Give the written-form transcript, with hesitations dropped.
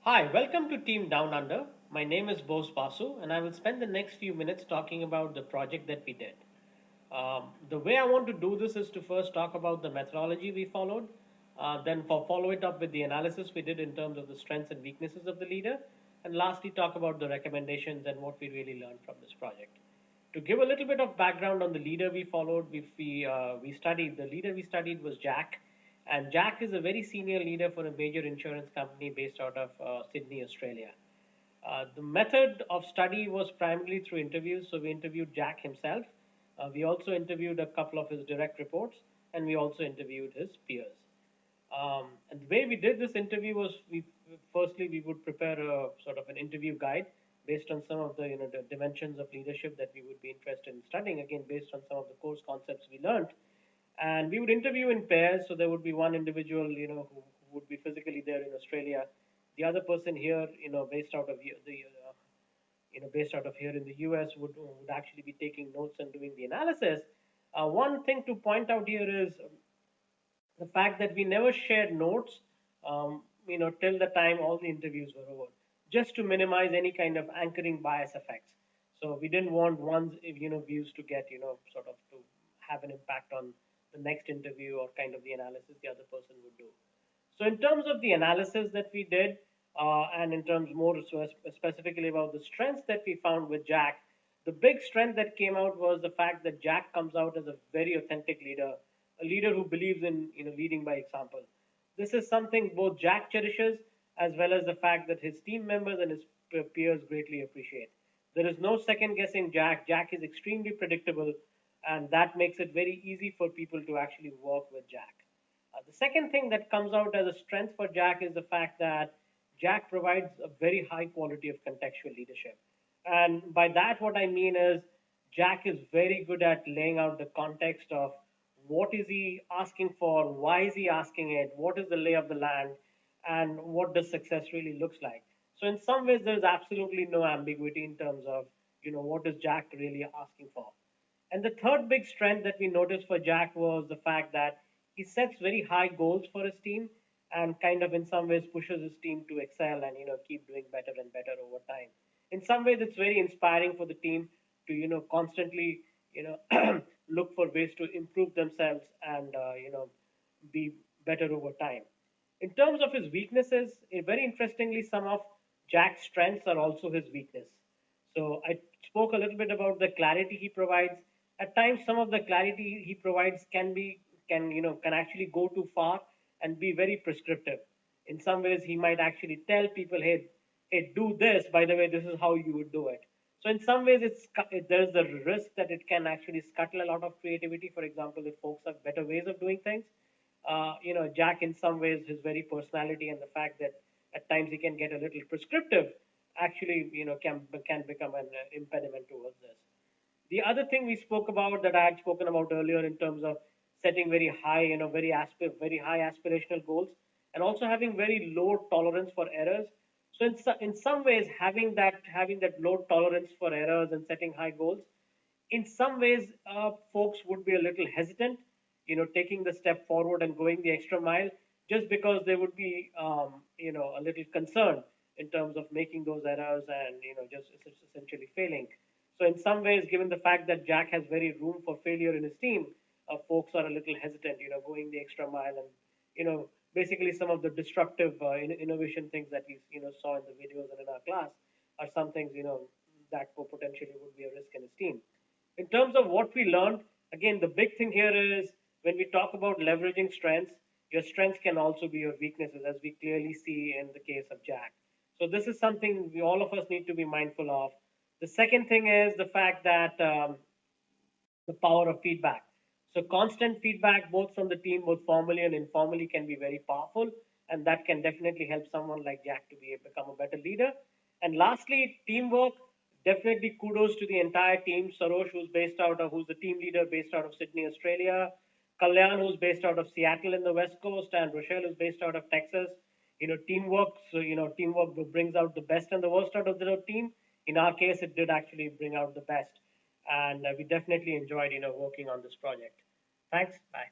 Hi, welcome to Team Down Under. My name is Bose Basu, and I will spend the next few minutes talking about the project that we did. The way I want to do this is to first talk about the methodology we followed, then follow it up with the analysis we did in terms of the strengths and weaknesses of the leader, and lastly talk about the recommendations and what we really learned from this project. To give a little bit of background on the leader we followed, we studied the leader we studied was Jack, and Jack is a very senior leader for a major insurance company based out of Sydney, Australia. The method of study was primarily through interviews. So we interviewed Jack himself. We also interviewed a couple of his direct reports, and we also interviewed his peers. And the way we did this interview was firstly we would prepare a sort of an interview guide based on some of the the dimensions of leadership that we would be interested in studying. Again, based on some of the course concepts we learned, and we would interview in pairs. So there would be one individual who would be physically there in Australia, the other person here based out of based out of here in the US would actually be taking notes and doing the analysis. One thing to point out here is the fact that we never shared notes, till the time all the interviews were over, just to minimize any kind of anchoring bias effects. So we didn't want one's, views to get, sort of to have an impact on the next interview or kind of the analysis the other person would do. So in terms of the analysis that we did, and in terms more specifically about the strengths that we found with Jack, the big strength that came out was the fact that Jack comes out as a very authentic leader, a leader who believes in leading by example. This is something both Jack cherishes as well as the fact that his team members and his peers greatly appreciate. There is no second guessing Jack. Jack is extremely predictable, and that makes it very easy for people to actually work with Jack. The second thing that comes out as a strength for Jack is the fact that Jack provides a very high quality of contextual leadership. And by that, what I mean is Jack is very good at laying out the context of what is he asking for, why is he asking it, what is the lay of the land, and what does success really looks like. So in some ways, there's absolutely no ambiguity in terms of what is Jack really asking for. And the third big strength that we noticed for Jack was the fact that he sets very high goals for his team and kind of in some ways pushes his team to excel and keep doing better and better over time. In some ways, it's very inspiring for the team to constantly look for ways to improve themselves and be better over time. In terms of his weaknesses, very interestingly, some of Jack's strengths are also his weakness. So I spoke a little bit about the clarity he provides. At times, some of the clarity he provides can actually go too far and be very prescriptive. In some ways, he might actually tell people, hey, do this. By the way, this is how you would do it. So in some ways, there's the risk that it can actually scuttle a lot of creativity. For example, if folks have better ways of doing things, Jack, in some ways, his very personality and the fact that at times he can get a little prescriptive, actually, can become an impediment towards this. The other thing we spoke about that I had spoken about earlier in terms of setting very high, very high aspirational goals, and also having very low tolerance for errors. So in some ways, having that low tolerance for errors and setting high goals, in some ways, folks would be a little hesitant, taking the step forward and going the extra mile, just because they would be, a little concerned in terms of making those errors and, just essentially failing. So in some ways, given the fact that Jack has very room for failure in his team, folks are a little hesitant, going the extra mile and, basically some of the disruptive innovation things that we, saw in the videos and in our class are some things, that potentially would be a risk in his team. In terms of what we learned, again, the big thing here is when we talk about leveraging strengths, your strengths can also be your weaknesses, as we clearly see in the case of Jack. So this is something all of us need to be mindful of. The second thing is the fact that the power of feedback. So constant feedback, both from the team, both formally and informally, can be very powerful, and that can definitely help someone like Jack to become a better leader. And lastly, teamwork. Definitely kudos to the entire team. Sarosh, who's the team leader based out of Sydney, Australia. Kalyan, who's based out of Seattle in the West Coast, and Rochelle, who's based out of Texas. Teamwork. So teamwork brings out the best and the worst out of the team. In our case, it did actually bring out the best, and we definitely enjoyed working on this project. Thanks. Bye.